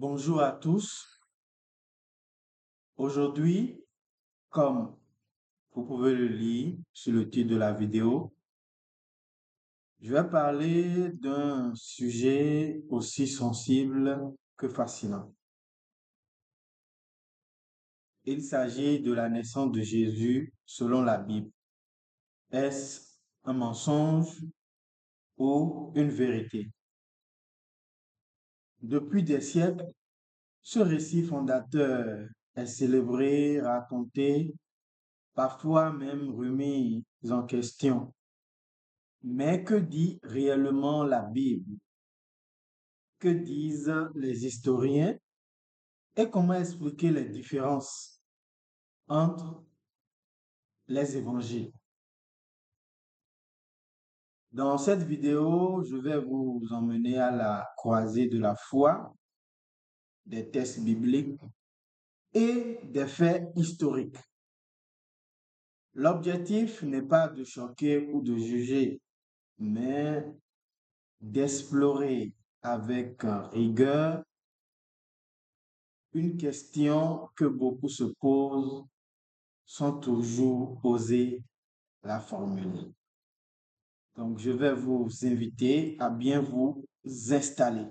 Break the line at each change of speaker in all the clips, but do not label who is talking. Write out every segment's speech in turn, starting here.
Bonjour à tous. Aujourd'hui, comme vous pouvez le lire sur le titre de la vidéo, je vais parler d'un sujet aussi sensible que fascinant. Il s'agit de la naissance de Jésus selon la Bible. Est-ce un mensonge ou une vérité? Depuis des siècles, ce récit fondateur est célébré, raconté, parfois même remis en question. Mais que dit réellement la Bible? Que disent les historiens? Et comment expliquer les différences entre les évangiles? Dans cette vidéo, je vais vous emmener à la croisée de la foi, des textes bibliques et des faits historiques. L'objectif n'est pas de choquer ou de juger, mais d'explorer avec rigueur une question que beaucoup se posent sans toujours oser la formuler. Donc, je vais vous inviter à bien vous installer.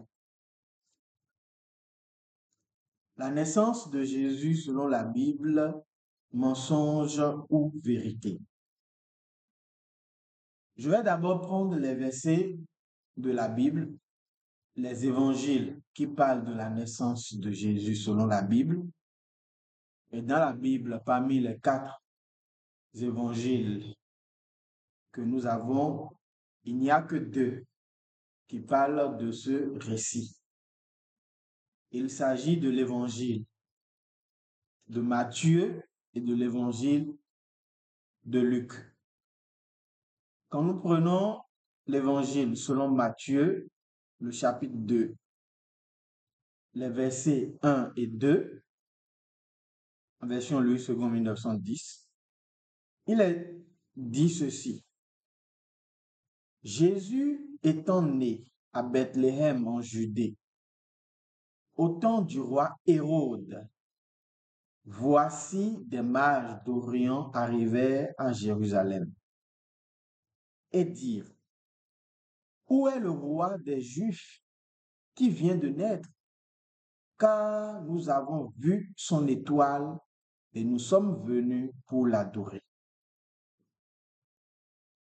La naissance de Jésus selon la Bible, mensonge ou vérité? Je vais d'abord prendre les versets de la Bible, les évangiles qui parlent de la naissance de Jésus selon la Bible. Et dans la Bible, parmi les 4 évangiles que nous avons, il n'y a que 2 qui parlent de ce récit. Il s'agit de l'évangile de Matthieu et de l'évangile de Luc. Quand nous prenons l'évangile selon Matthieu, le chapitre 2, les versets 1 et 2, en version Louis II 1910, il est dit ceci. Jésus étant né à Bethléem en Judée, au temps du roi Hérode, voici des mages d'Orient arrivèrent à Jérusalem et dirent, où est le roi des Juifs qui vient de naître? Car nous avons vu son étoile et nous sommes venus pour l'adorer.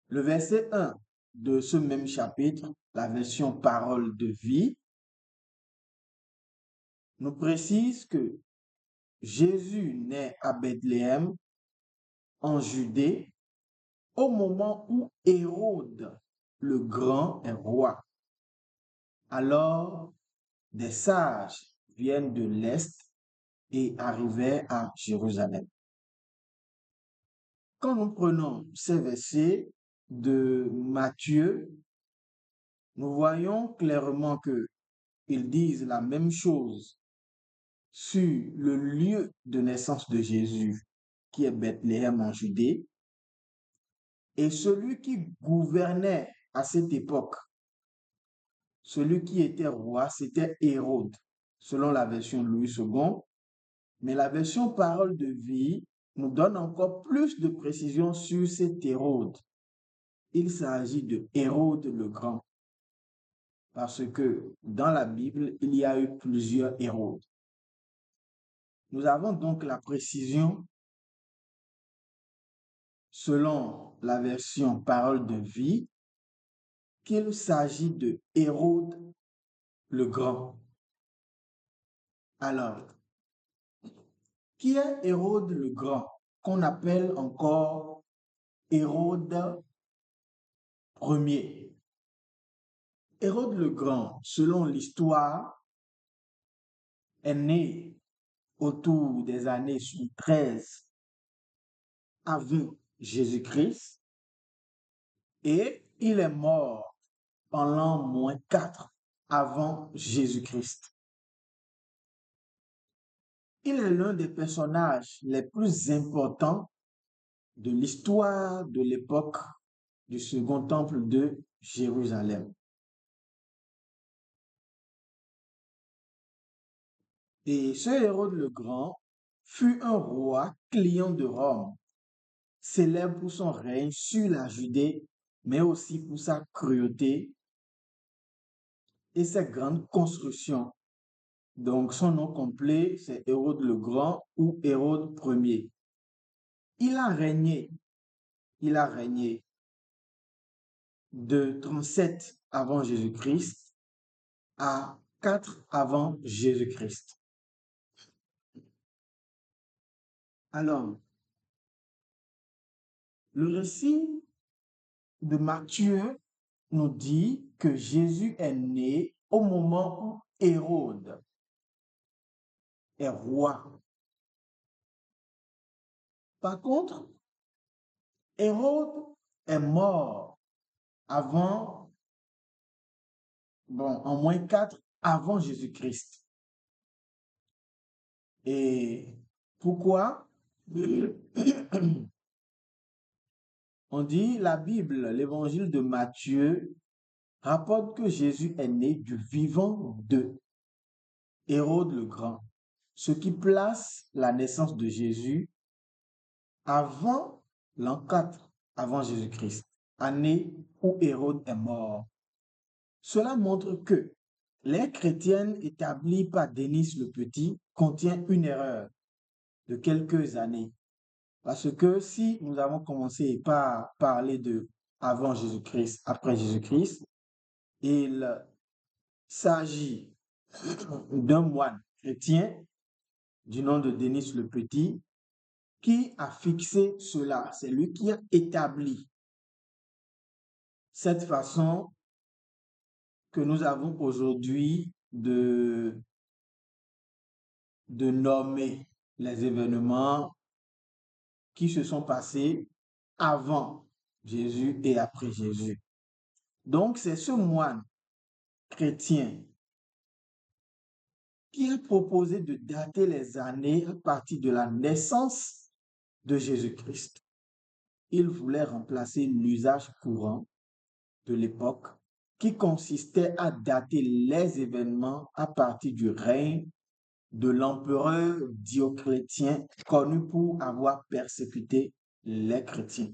Le verset 1 de ce même chapitre, la version Parole de vie, nous précise que Jésus naît à Bethléem, en Judée, au moment où Hérode le Grand est roi. Alors, des sages viennent de l'Est et arrivaient à Jérusalem. Quand nous prenons ces versets de Matthieu, nous voyons clairement qu'ils disent la même chose sur le lieu de naissance de Jésus, qui est Bethléem en Judée, et celui qui gouvernait à cette époque, celui qui était roi, c'était Hérode, selon la version Louis II, mais la version Parole de vie nous donne encore plus de précision sur cet Hérode. Il s'agit de Hérode le Grand, parce que dans la Bible, il y a eu plusieurs Hérodes. Nous avons donc la précision, selon la version Parole de vie, qu'il s'agit de Hérode le Grand. Alors, qui est Hérode le Grand, qu'on appelle encore Hérode Ier? Hérode le Grand, selon l'histoire, est né autour des années 13 avant Jésus-Christ et il est mort en l'an -4 avant Jésus-Christ. Il est l'un des personnages les plus importants de l'histoire de l'époque du Second Temple de Jérusalem. Et ce Hérode le Grand fut un roi client de Rome, célèbre pour son règne sur la Judée, mais aussi pour sa cruauté et ses grandes constructions. Donc, son nom complet, c'est Hérode le Grand ou Hérode Ier. Il a régné, il a régné de 37 avant Jésus-Christ à 4 avant Jésus-Christ. Alors, le récit de Matthieu nous dit que Jésus est né au moment où Hérode est roi. Par contre, Hérode est mort avant, en moins 4 avant Jésus-Christ. Et pourquoi? On dit, la Bible, l'évangile de Matthieu, rapporte que Jésus est né du vivant de Hérode le Grand, ce qui place la naissance de Jésus avant l'an 4 avant Jésus-Christ, année où Hérode est mort. Cela montre que l'ère chrétienne établie par Denis le Petit contient une erreur de quelques années. Parce que si nous avons commencé par parler de avant Jésus-Christ, après Jésus-Christ, il s'agit d'un moine chrétien du nom de Denis le Petit qui a fixé cela. C'est lui qui a établi cette façon que nous avons aujourd'hui de nommer les événements qui se sont passés avant Jésus et après Jésus. Donc, c'est ce moine chrétien qui a proposé de dater les années à partir de la naissance de Jésus-Christ. Il voulait remplacer l'usage courant de l'époque qui consistait à dater les événements à partir du règne de l'empereur Dioclétien, connu pour avoir persécuté les chrétiens.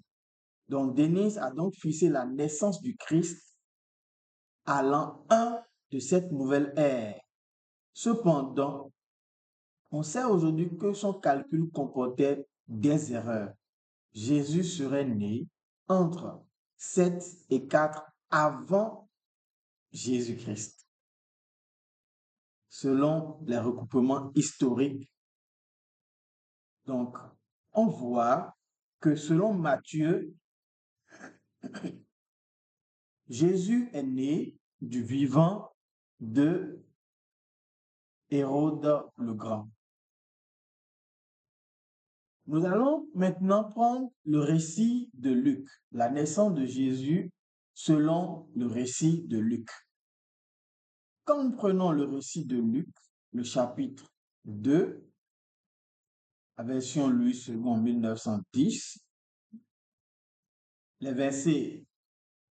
Donc, Denise a donc fixé la naissance du Christ à l'an 1 de cette nouvelle ère. Cependant, on sait aujourd'hui que son calcul comportait des erreurs. Jésus serait né entre 7 et 4 avant Jésus-Christ, selon les recoupements historiques. Donc, on voit que selon Matthieu, Jésus est né du vivant de Hérode le Grand. Nous allons maintenant prendre le récit de Luc, la naissance de Jésus selon le récit de Luc. Quand nous prenons le récit de Luc, le chapitre 2, la version Louis II 1910, les versets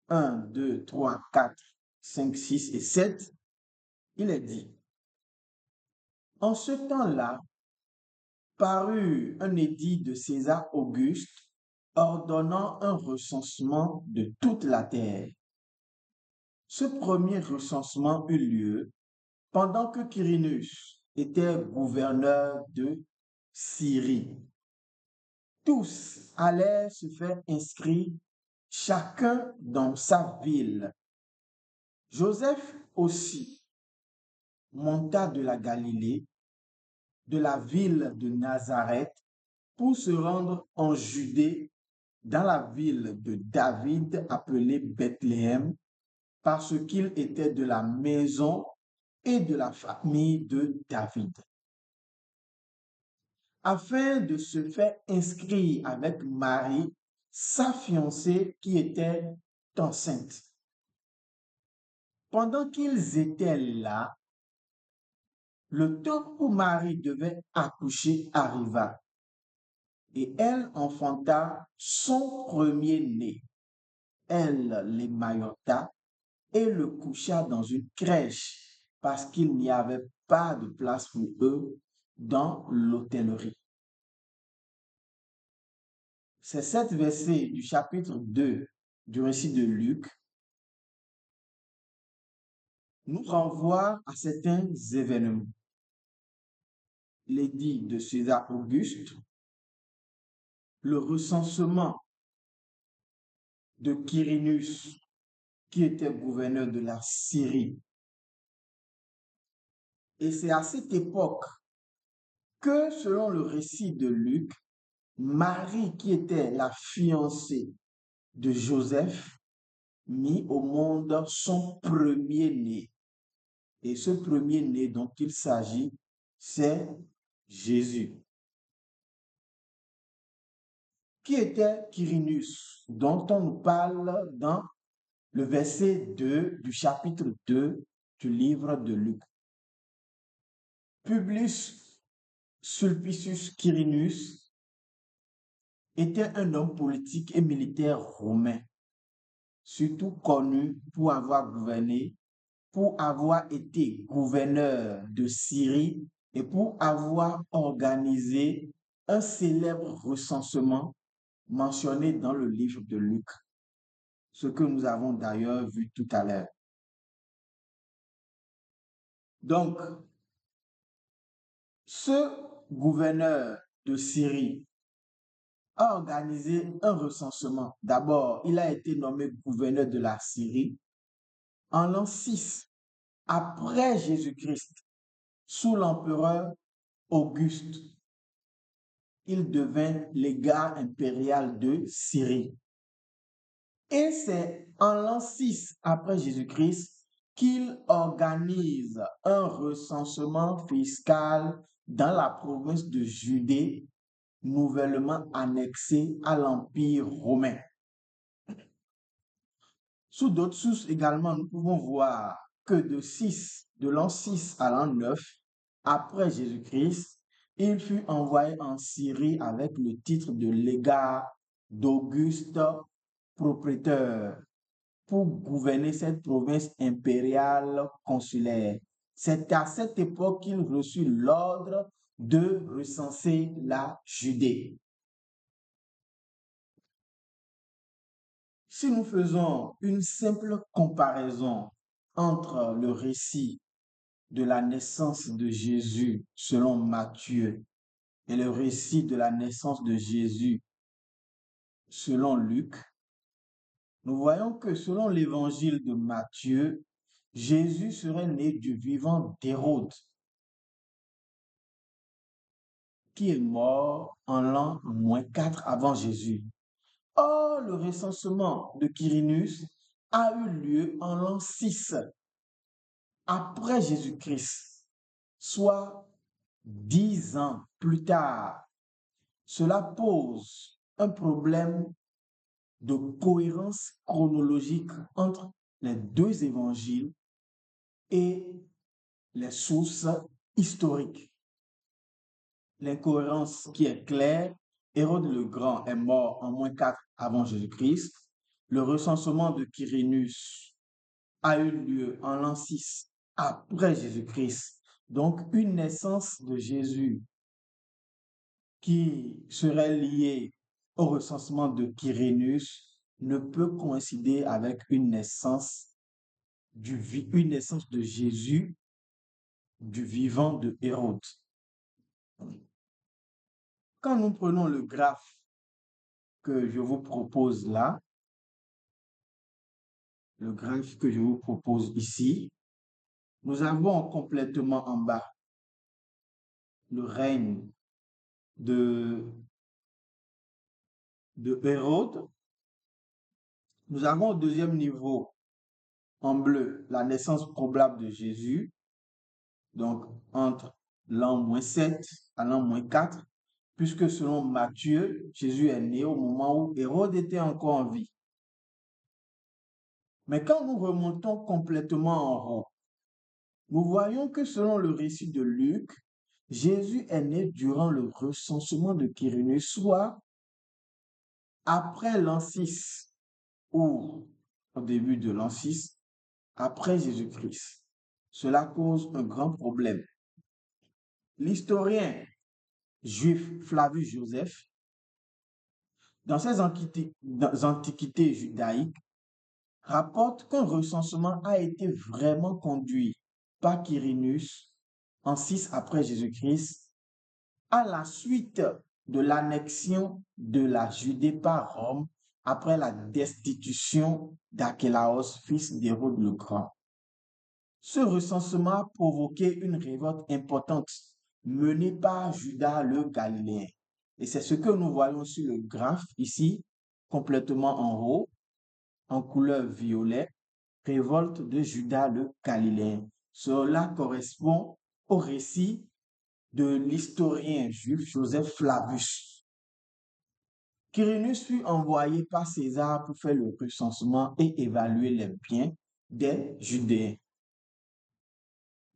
1, 2, 3, 4, 5, 6 et 7, il est dit: En ce temps-là, parut un édit de César Auguste ordonnant un recensement de toute la terre. Ce premier recensement eut lieu pendant que Quirinus était gouverneur de Syrie. Tous allaient se faire inscrire, chacun dans sa ville. Joseph aussi monta de la Galilée, de la ville de Nazareth, pour se rendre en Judée, dans la ville de David appelée Bethléem, parce qu'il était de la maison et de la famille de David, afin de se faire inscrire avec Marie, sa fiancée qui était enceinte. Pendant qu'ils étaient là, le temps où Marie devait accoucher arriva et elle enfanta son premier-né. Elle l'émaillota et le coucha dans une crèche parce qu'il n'y avait pas de place pour eux dans l'hôtellerie. Ces 7 versets du chapitre 2 du récit de Luc nous renvoient à certains événements. L'édit de César Auguste, le recensement de Quirinus, qui était gouverneur de la Syrie. Et c'est à cette époque que, selon le récit de Luc, Marie, qui était la fiancée de Joseph, mit au monde son premier-né. Et ce premier-né dont il s'agit, c'est Jésus. Qui était Quirinus, dont on nous parle dans le verset 2 du chapitre 2 du livre de Luc. Publius Sulpicius Quirinus était un homme politique et militaire romain, surtout connu pour avoir gouverné, pour avoir été gouverneur de Syrie et pour avoir organisé un célèbre recensement mentionné dans le livre de Luc, ce que nous avons d'ailleurs vu tout à l'heure. Donc, ce gouverneur de Syrie a organisé un recensement. D'abord, il a été nommé gouverneur de la Syrie en l'an 6 après Jésus-Christ, sous l'empereur Auguste. Il devint légat impérial de Syrie. Et c'est en l'an 6 après Jésus-Christ qu'il organise un recensement fiscal dans la province de Judée, nouvellement annexée à l'Empire romain. Sous d'autres sources également, nous pouvons voir que de l'an 6 à l'an 9, après Jésus-Christ, il fut envoyé en Syrie avec le titre de légat d'Auguste propriétaire pour gouverner cette province impériale consulaire. C'est à cette époque qu'il reçut l'ordre de recenser la Judée. Si nous faisons une simple comparaison entre le récit de la naissance de Jésus selon Matthieu et le récit de la naissance de Jésus selon Luc, nous voyons que selon l'évangile de Matthieu, Jésus serait né du vivant d'Hérode, qui est mort en l'an -4 avant Jésus. Or, le recensement de Quirinus a eu lieu en l'an 6 après Jésus-Christ, soit 10 ans plus tard. Cela pose un problème de cohérence chronologique entre les deux évangiles et les sources historiques. L'incohérence qui est claire, Hérode le Grand est mort en -4 avant Jésus-Christ. Le recensement de Quirinus a eu lieu en l'an 6 après Jésus-Christ. Donc, une naissance de Jésus qui serait liée au recensement de Quirinus ne peut coïncider avec une naissance de Jésus du vivant de Hérode. Quand nous prenons le graphe que je vous propose là, le graphe que je vous propose ici, nous avons complètement en bas le règne de Hérode. Nous avons au deuxième niveau, en bleu, la naissance probable de Jésus, donc entre l'an -7 à l'an -4, puisque selon Matthieu, Jésus est né au moment où Hérode était encore en vie. Mais quand nous remontons complètement en haut, nous voyons que selon le récit de Luc, Jésus est né durant le recensement de Quirinus, soit après l'an 6 ou au début de l'an 6, après Jésus-Christ. Cela cause un grand problème. L'historien juif Flavius Joseph, dans ses antiquités judaïques, rapporte qu'un recensement a été vraiment conduit par Quirinius en 6 après Jésus-Christ à la suite de l'annexion de la Judée par Rome après la destitution d'Archélaos, fils d'Hérode le Grand. Ce recensement a provoqué une révolte importante menée par Judas le Galiléen. Et c'est ce que nous voyons sur le graphe ici, complètement en haut, en couleur violet, révolte de Judas le Galiléen. Cela correspond au récit de l'historien juif Joseph Flavius. Quirinius fut envoyé par César pour faire le recensement et évaluer les biens des Judéens.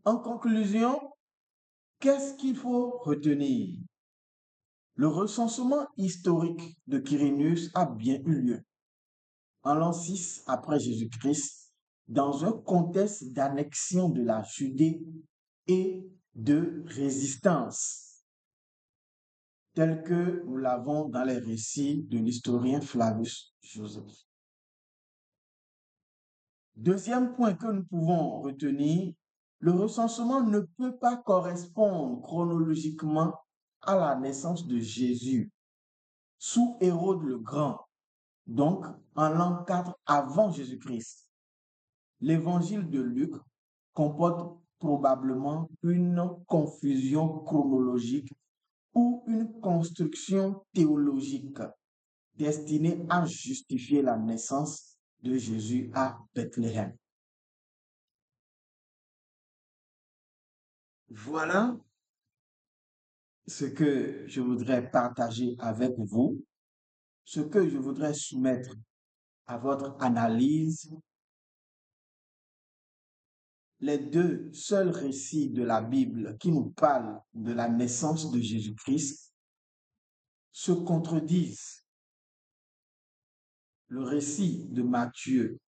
En conclusion, qu'est-ce qu'il faut retenir? Le recensement historique de Quirinius a bien eu lieu en l'an 6 après Jésus-Christ dans un contexte d'annexion de la Judée et de résistance, tel que nous l'avons dans les récits de l'historien Flavius Joseph. Deuxième point que nous pouvons retenir, le recensement ne peut pas correspondre chronologiquement à la naissance de Jésus sous Hérode le Grand, donc en l'an 4 avant Jésus-Christ. L'évangile de Luc comporte probablement une confusion chronologique ou une construction théologique destinée à justifier la naissance de Jésus à Bethléem. Voilà ce que je voudrais partager avec vous, ce que je voudrais soumettre à votre analyse. Les deux seuls récits de la Bible qui nous parlent de la naissance de Jésus-Christ se contredisent. Le récit de Matthieu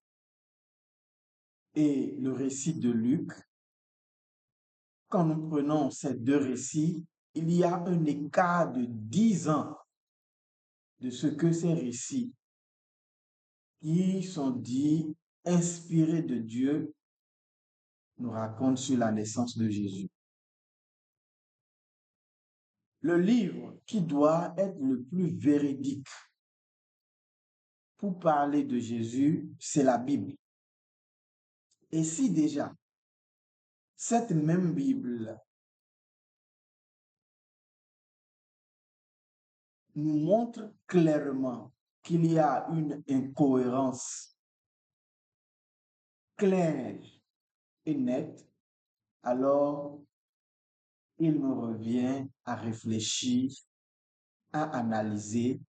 et le récit de Luc, quand nous prenons ces deux récits, il y a un écart de 10 ans de ce que ces récits qui sont dits inspirés de Dieu nous racontent sur la naissance de Jésus. Le livre qui doit être le plus véridique pour parler de Jésus, c'est la Bible. Et si déjà, cette même Bible nous montre clairement qu'il y a une incohérence claire et nette, alors il me revient à réfléchir, à analyser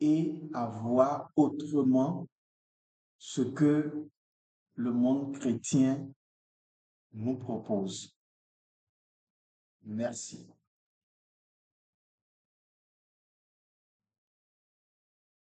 et à voir autrement ce que le monde chrétien nous propose. Merci.